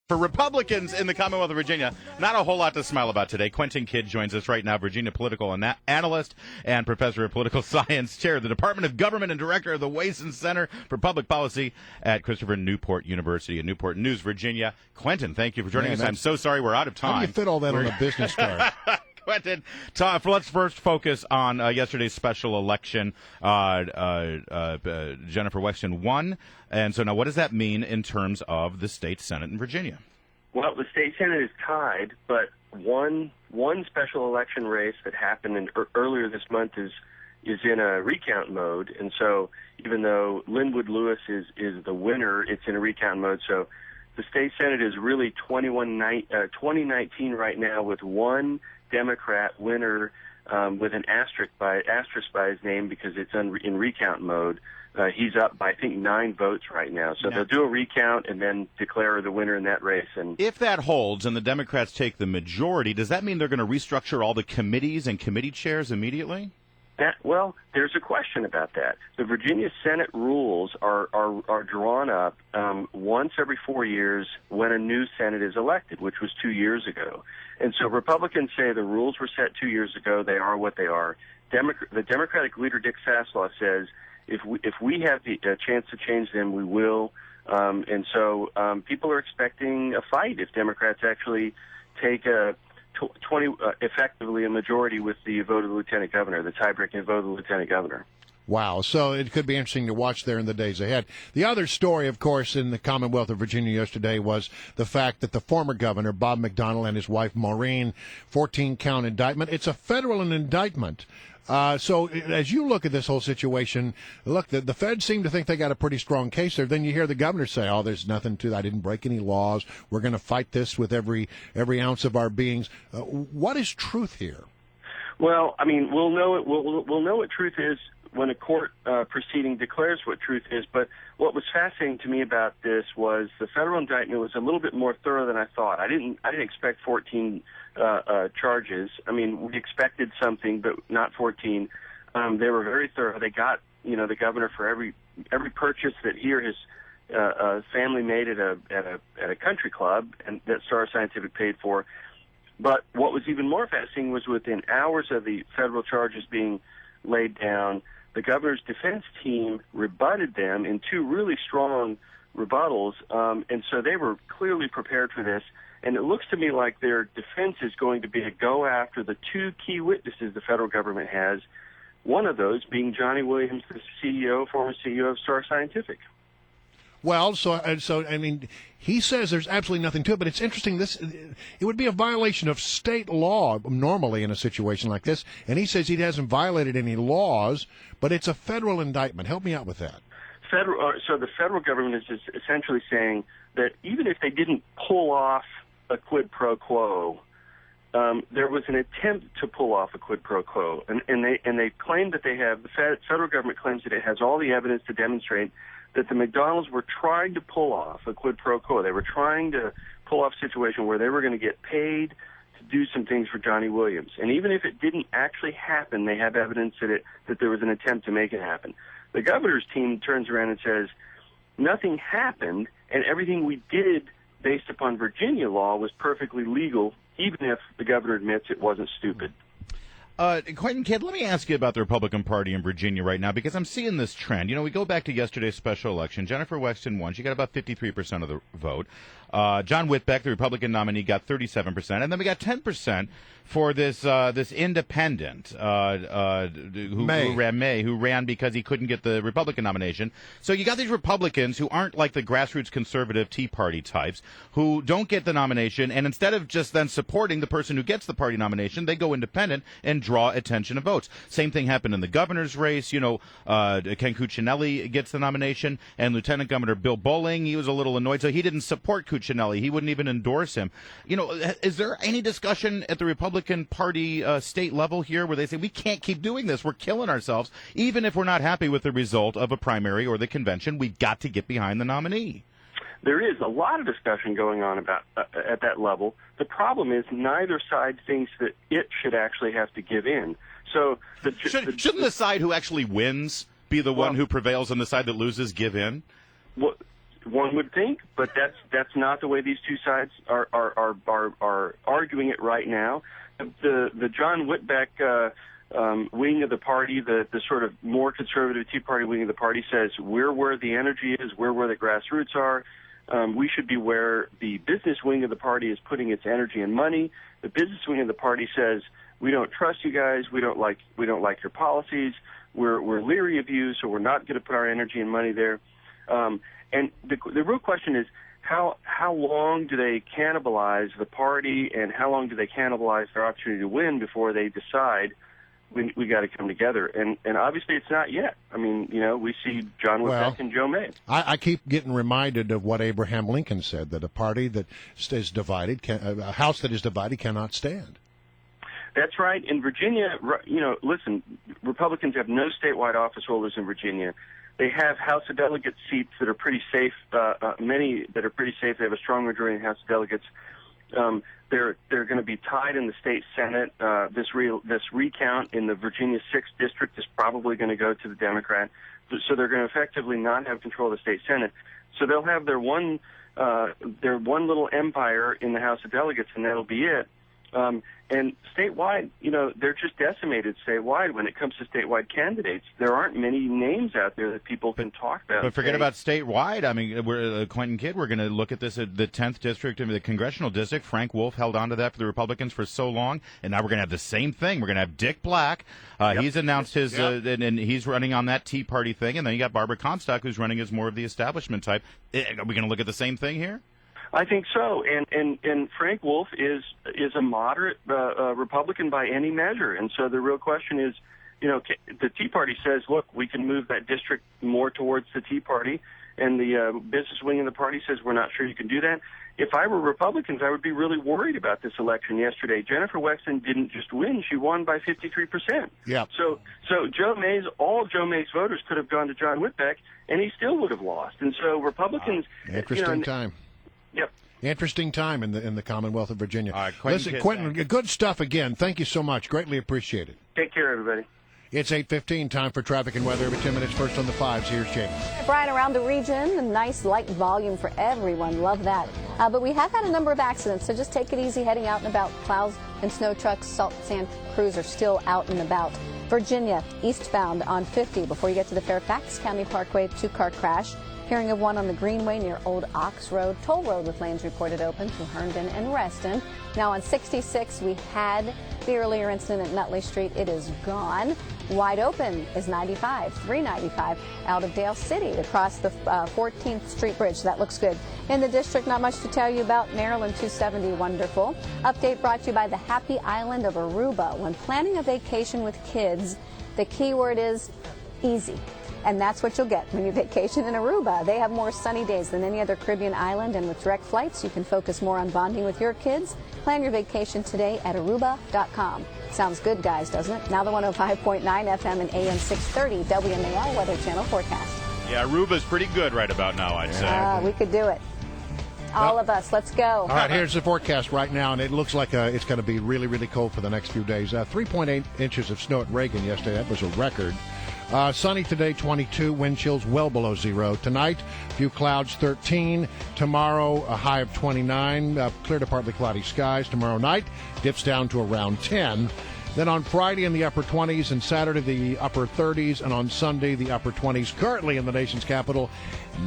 For Republicans in the Commonwealth of Virginia, not a whole lot to smile about today. Quentin Kidd joins us right now, Virginia political analyst and professor of political science, chair of the Department of Government and director of the Wason Center for Public Policy at Christopher Newport University in Newport News, Virginia. Quentin, thank you for joining us. I'm so sorry we're out of time. How do you fit all that on a business card? Quentin, let's first focus on yesterday's special election. Jennifer Wexton won. And so now what does that mean in terms of the state Senate in Virginia? Well, the state Senate is tied, but one special election race that happened earlier this month is in a recount mode. And so even though Linwood Lewis is the winner, it's in a recount mode. So the state Senate is really 2019 right now with one Democrat winner with an asterisk by his name because it's in recount mode. He's up by, I think, 9 votes right now. So they'll do a recount and then declare the winner in that race. And if that holds and the Democrats take the majority, does that mean they're going to restructure all the committees and committee chairs immediately? Well, there's a question about that. The Virginia Senate rules are drawn up once every 4 years when a new Senate is elected, which was 2 years ago. And so Republicans say the rules were set 2 years ago. They are what they are. The Democratic leader, Dick Saslaw, says if we have the chance to change them, we will. And so people are expecting a fight if Democrats actually take effectively a majority with the vote of the lieutenant governor, the tie-breaking vote of the lieutenant governor. Wow. So it could be interesting to watch there in the days ahead. The other story, of course, in the Commonwealth of Virginia yesterday was the fact that the former governor, Bob McDonnell, and his wife, Maureen, 14-count indictment. It's a federal indictment. So as you look at this whole situation, look, the feds seem to think they got a pretty strong case there. Then you hear the governor say, oh, there's nothing to that. I didn't break any laws. We're going to fight this with every ounce of our beings. What is truth here? Well, I mean, we'll know what truth is when a court proceeding declares what truth is. But what was fascinating to me about this was the federal indictment was a little bit more thorough than I thought. I didn't expect 14 charges. I mean, we expected something, but not 14. They were very thorough. They got the governor for every purchase that he or his family made at a country club, and that Star Scientific paid for. But what was even more fascinating was within hours of the federal charges being laid down, the governor's defense team rebutted them in 2 really strong rebuttals, and so they were clearly prepared for this. And it looks to me like their defense is going to be to go after the 2 key witnesses the federal government has, one of those being Johnny Williams, the former CEO of Star Scientific. Well, so I mean, he says there's absolutely nothing to it, but it's interesting. It would be a violation of state law normally in a situation like this, and he says he hasn't violated any laws, but it's a federal indictment. Help me out with that. So the federal government is essentially saying that even if they didn't pull off a quid pro quo, there was an attempt to pull off a quid pro quo, and they claim that they have. The federal government claims that it has all the evidence to demonstrate that the McDonald's were trying to pull off a quid pro quo. They were trying to pull off a situation where they were going to get paid to do some things for Johnny Williams. And even if it didn't actually happen, they have evidence that there was an attempt to make it happen. The governor's team turns around and says, nothing happened, and everything we did based upon Virginia law was perfectly legal, even if the governor admits it wasn't stupid. Quentin Kidd, let me ask you about the Republican Party in Virginia right now, because I'm seeing this trend. We go back to yesterday's special election. Jennifer Wexton won. She got about 53% of the vote. John Whitbeck, the Republican nominee, got 37%. And then we got 10% for this independent who ran because he couldn't get the Republican nomination. So you got these Republicans who aren't like the grassroots conservative Tea Party types who don't get the nomination, and instead of just then supporting the person who gets the party nomination, they go independent and draw attention and votes. Same thing happened in the governor's race. Ken Cuccinelli gets the nomination, and Lieutenant Governor Bill Bolling, he was a little annoyed, so he didn't support Cuccinelli. He wouldn't even endorse him. Is there any discussion at the Republican Party state level here where they say we can't keep doing this? We're killing ourselves. Even if we're not happy with the result of a primary or the convention, we've got to get behind the nominee. There is a lot of discussion going on about at that level. The problem is neither side thinks that it should actually have to give in. So shouldn't the side who actually wins be the one who prevails and the side that loses give in? Well, one would think, but that's not the way these two sides are arguing it right now. The John Whitbeck wing of the party, the sort of more conservative Tea Party wing of the party, says we're where the energy is, we're where the grassroots are. We should be where the business wing of the party is putting its energy and money. The business wing of the party says we don't trust you guys, we don't like your policies, we're leery of you, so we're not going to put our energy and money there. And the real question is how long do they cannibalize the party, and how long do they cannibalize their opportunity to win before they decide we got to come together? And obviously it's not yet. I mean, we see John Whitbeck and Joe May. I keep getting reminded of what Abraham Lincoln said, that a party that is divided, a house that is divided cannot stand. That's right. In Virginia, listen, Republicans have no statewide office holders in Virginia. They have House of Delegates seats that are pretty safe, many that are pretty safe. They have a strong majority in House of Delegates. They're going to be tied in the state Senate. This recount in the Virginia 6th district is probably going to go to the Democrat. So they're going to effectively not have control of the state Senate. So they'll have their one little empire in the House of Delegates, and that'll be it. And statewide, they're just decimated statewide when it comes to statewide candidates. There aren't many names out there that people can talk about. But forget about statewide. I mean, we're Quentin Kidd. We're going to look at this at the 10th district, the congressional district. Frank Wolf held on to that for the Republicans for so long, and now we're going to have the same thing. We're going to have Dick Black. He's announced his, and he's running on that Tea Party thing, and then you got Barbara Comstock, who's running as more of the establishment type. Are we going to look at the same thing here? I think so, and Frank Wolf is a moderate Republican by any measure, and so the real question is, the Tea Party says, look, we can move that district more towards the Tea Party, and the business wing of the party says we're not sure you can do that. If I were Republicans, I would be really worried about this election yesterday. Jennifer Wexton didn't just win; she won by 53%. Yeah. So all Joe May's voters could have gone to John Whitbeck, and he still would have lost. And so Republicans, interesting time. Yep. Interesting time in the Commonwealth of Virginia. Quentin, Quentin, good stuff again. Thank you so much. Greatly appreciated. Take care, everybody. It's 8:15, time for traffic and weather. Every 10 minutes, first on the fives. Here's Jamie. Brian, around the region, a nice light volume for everyone. Love that. But we have had a number of accidents, so just take it easy heading out and about. Plows and snow trucks, salt sand crews are still out and about. Virginia, eastbound on 50 before you get to the Fairfax County Parkway, two-car crash. Hearing of one on the Greenway near Old Ox Road. Toll road with lanes reported open to Herndon and Reston. Now on 66, we had the earlier incident at Nutley Street. It is gone. Wide open is 95, 395 out of Dale City across the 14th Street Bridge. That looks good. In the district, not much to tell you about. Maryland 270, wonderful. Update brought to you by the Happy Island of Aruba. When planning a vacation with kids, the key word is easy. And that's what you'll get when you vacation in Aruba. They have more sunny days than any other Caribbean island, and with direct flights, you can focus more on bonding with your kids. Plan your vacation today at Aruba.com. Sounds good, guys, doesn't it? Now the 105.9 FM and AM 630 WMAL Weather Channel forecast. Yeah, Aruba's pretty good right about now, I'd say. We could do it. All of us, let's go. All right, here's the forecast right now, and it looks like it's going to be really, really cold for the next few days. 3.8 inches of snow at Reagan yesterday. That was a record. Sunny today, 22. Wind chills well below zero. Tonight, few clouds, 13. Tomorrow, a high of 29. Clear to partly cloudy skies. Tomorrow night, dips down to around 10. Then on Friday in the upper 20s, and Saturday the upper 30s, and on Sunday the upper 20s. Currently in the nation's capital,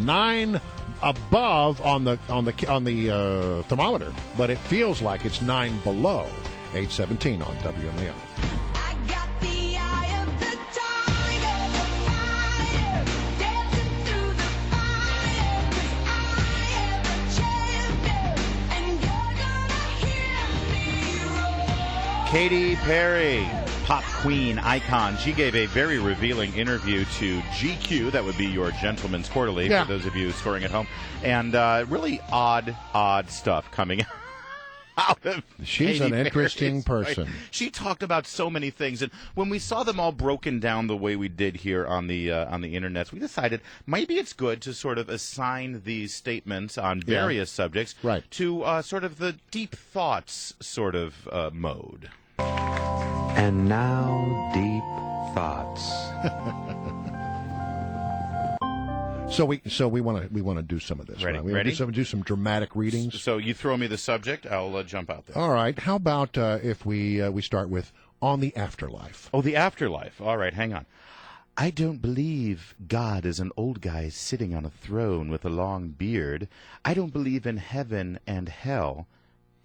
9 above on the thermometer, but it feels like it's 9 below. 8:17 on WMAL. Katy Perry, pop queen icon. She gave a very revealing interview to GQ. That would be your Gentleman's Quarterly for those of you scoring at home. And really odd stuff coming out of She's Katy an interesting Perry's person. voice. She talked about so many things, and when we saw them all broken down the way we did here on the internet, we decided maybe it's good to sort of assign these statements on various subjects to sort of the deep thoughts sort of mode. And now, deep thoughts. So we want to do some of this. Ready? Right? We Ready? do some dramatic readings. So you throw me the subject, I'll jump out there. All right. How about if we start with On the Afterlife? Oh, the afterlife. All right, hang on. I don't believe God is an old guy sitting on a throne with a long beard. I don't believe in heaven and hell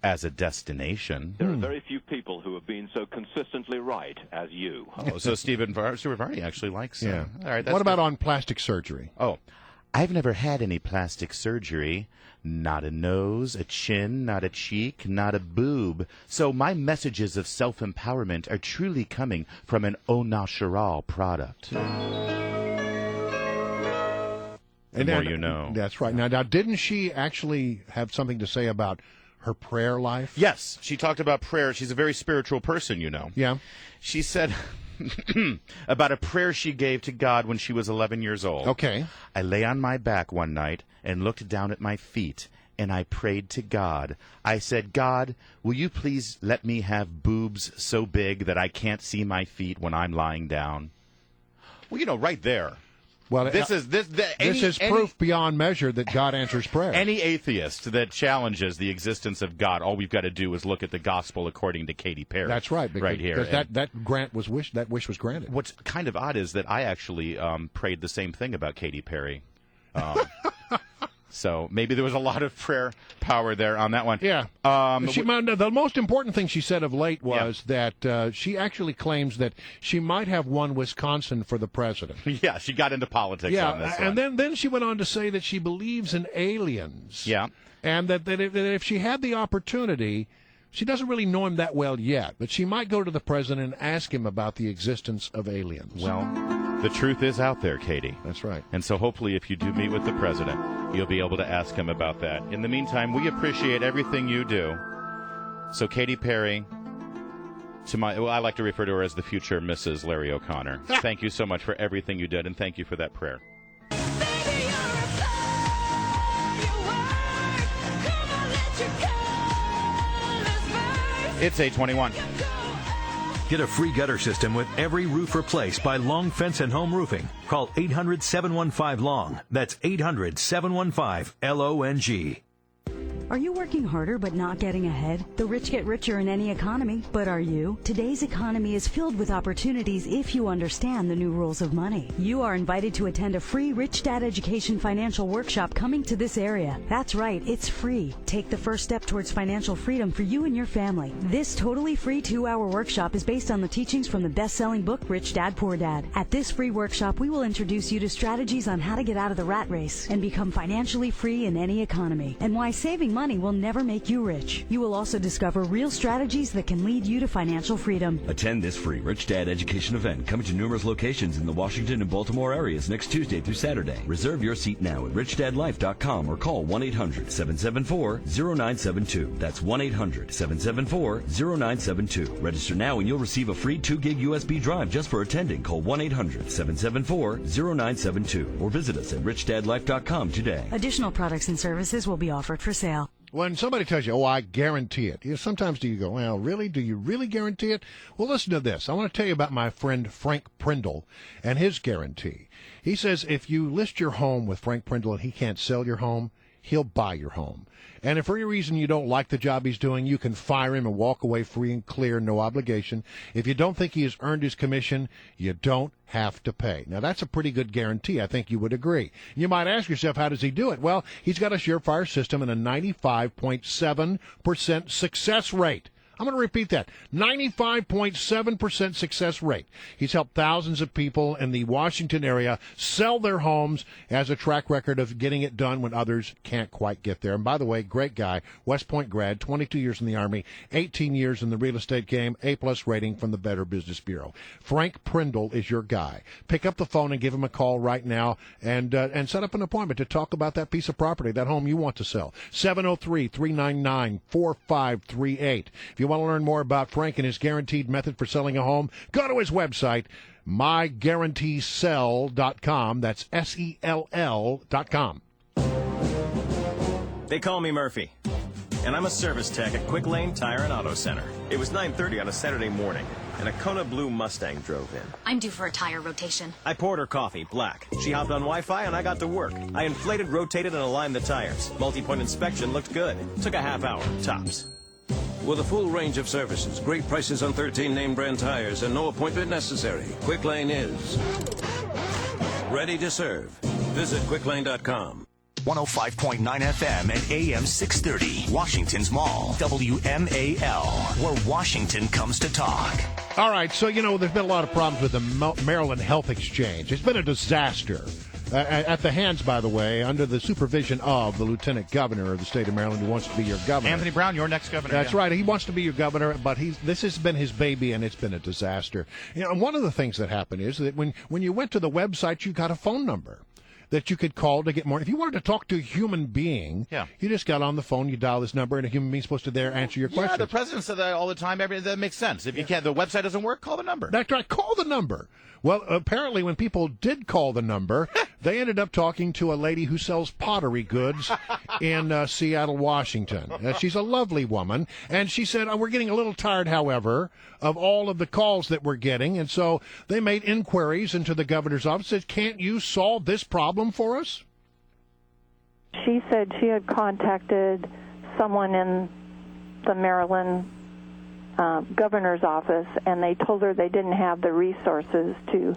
as a destination. There are very few people who have been so consistently right as you. Oh, so Stuart Varney actually likes Yeah. All right. What about on plastic surgery? Oh, I've never had any plastic surgery. Not a nose, a chin, not a cheek, not a boob. So my messages of self-empowerment are truly coming from an au natural product. The more you know. That's right. Now, didn't she actually have something to say about her prayer life? Yes, she talked about prayer. She's a very spiritual person, you know. Yeah. She said about a prayer she gave to God when she was 11 years old. Okay. I lay on my back one night and looked down at my feet, and I prayed to God. I said, God, will you please let me have boobs so big that I can't see my feet when I'm lying down? Well, you know, right there. Well, This is proof beyond measure that God answers prayer. Any atheist that challenges the existence of God, all we've got to do is look at the gospel according to Katy Perry. That's right. Right here. That wish was granted. What's kind of odd is that I actually prayed the same thing about Katy Perry. So maybe there was a lot of prayer power there on that one. Yeah. The most important thing she said of late was that she actually claims that she might have won Wisconsin for the president. Yeah, she got into politics on this one. And then she went on to say that she believes in aliens. Yeah. And that if she had the opportunity, she doesn't really know him that well yet, but she might go to the president and ask him about the existence of aliens. Well, the truth is out there, Katie. That's right. And so hopefully if you do meet with the president, you'll be able to ask him about that. In the meantime, we appreciate everything you do. So Katy Perry, I like to refer to her as the future Mrs. Larry O'Connor. Thank you so much for everything you did, and thank you for that prayer. It's 8:21. Get a free gutter system with every roof replaced by Long Fence and Home Roofing. Call 800-715-LONG. That's 800-715-LONG. Are you working harder but not getting ahead? The rich get richer in any economy, but are you? Today's economy is filled with opportunities if you understand the new rules of money. You are invited to attend a free Rich Dad Education financial workshop coming to this area. That's right, it's free. Take the first step towards financial freedom for you and your family. This totally free 2-hour workshop is based on the teachings from the best-selling book Rich Dad Poor Dad. At this free workshop, we will introduce you to strategies on how to get out of the rat race and become financially free in any economy, and why saving money will never make you rich. You will also discover real strategies that can lead you to financial freedom. Attend this free Rich Dad education event coming to numerous locations in the Washington and Baltimore areas next Tuesday through Saturday. Reserve your seat now at richdadlife.com or call 1-800-774-0972. That's 1-800-774-0972. Register now and you'll receive a free 2-gig USB drive just for attending. Call 1-800-774-0972 or visit us at richdadlife.com today. Additional products and services will be offered for sale. When somebody tells you, I guarantee it, sometimes do you go, well, really? Do you really guarantee it? Well, listen to this. I want to tell you about my friend Frank Prindle and his guarantee. He says if you list your home with Frank Prindle and he can't sell your home, he'll buy your home. And if for any reason you don't like the job he's doing, you can fire him and walk away free and clear, no obligation. If you don't think he has earned his commission, you don't have to pay. Now, that's a pretty good guarantee. I think you would agree. You might ask yourself, how does he do it? Well, he's got a surefire system and a 95.7% success rate. I'm going to repeat that. 95.7% success rate. He's helped thousands of people in the Washington area sell their homes, has a track record of getting it done when others can't quite get there. And by the way, great guy, West Point grad, 22 years in the Army, 18 years in the real estate game, A-plus rating from the Better Business Bureau. Frank Prindle is your guy. Pick up the phone and give him a call right now and set up an appointment to talk about that piece of property, that home you want to sell. 703-399-4538. If you want to learn more about Frank and his guaranteed method for selling a home, go to his website, myguaranteesell.com. That's SELL.com. They call me Murphy. and I'm a service tech at Quick Lane Tire and Auto Center. It was 9:30 on a Saturday morning, and a Kona Blue Mustang drove in. I'm due for a tire rotation. I poured her coffee, black. She hopped on Wi-Fi, and I got to work. I inflated, rotated, and aligned the tires. Multi-point inspection looked good. Took a half hour, tops. With a full range of services, great prices on 13 name brand tires, and no appointment necessary, Quick Lane is ready to serve. Visit quicklane.com. 105.9 FM and AM 630, Washington's Mall, WMAL, where Washington comes to talk. All right, so, there's been a lot of problems with the Maryland Health Exchange. It's been a disaster. At the hands, by the way, under the supervision of the Lieutenant Governor of the state of Maryland, who wants to be your governor. Anthony Brown, your next governor. That's right. He wants to be your governor, but this has been his baby, and it's been a disaster. And one of the things that happened is that when you went to the website, you got a phone number that you could call to get more. If you wanted to talk to a human being, you just got on the phone, you dial this number, and a human being's supposed to there answer your question. Yeah, the president said that all the time. That makes sense. If you can't, the website doesn't work, call the number. That's right. Call the number. Well, apparently when people did call the number, they ended up talking to a lady who sells pottery goods in Seattle, Washington. She's a lovely woman, and she said, we're getting a little tired, however, of all of the calls that we're getting, and so they made inquiries into the governor's office. Said, can't you solve this problem for us? She said she had contacted someone in the Maryland governor's office, and they told her they didn't have the resources to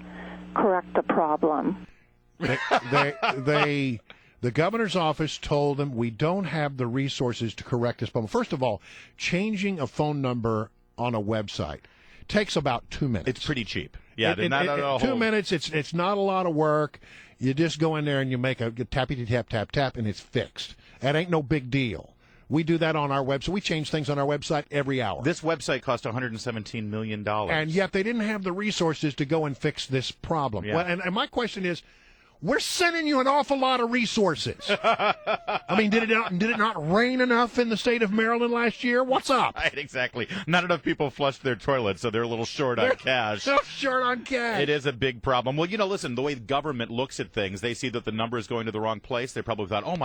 correct the problem. The governor's office told them, we don't have the resources to correct this problem. First of all, changing a phone number on a website takes about 2 minutes. It's pretty cheap. Yeah, 2 minutes. It's not a lot of work. You just go in there and you make a tappy tap tap tap, and it's fixed. That ain't no big deal. We do that on our website. We change things on our website every hour. This website cost $117 million. And yet they didn't have the resources to go and fix this problem. Yeah. Well, and my question is, we're sending you an awful lot of resources. I mean, did it not rain enough in the state of Maryland last year? What's up? Right, exactly. Not enough people flushed their toilets, so they're a little short on cash. They're short on cash. It is a big problem. Well, listen, the way the government looks at things, they see that the number is going to the wrong place. They probably thought, oh, my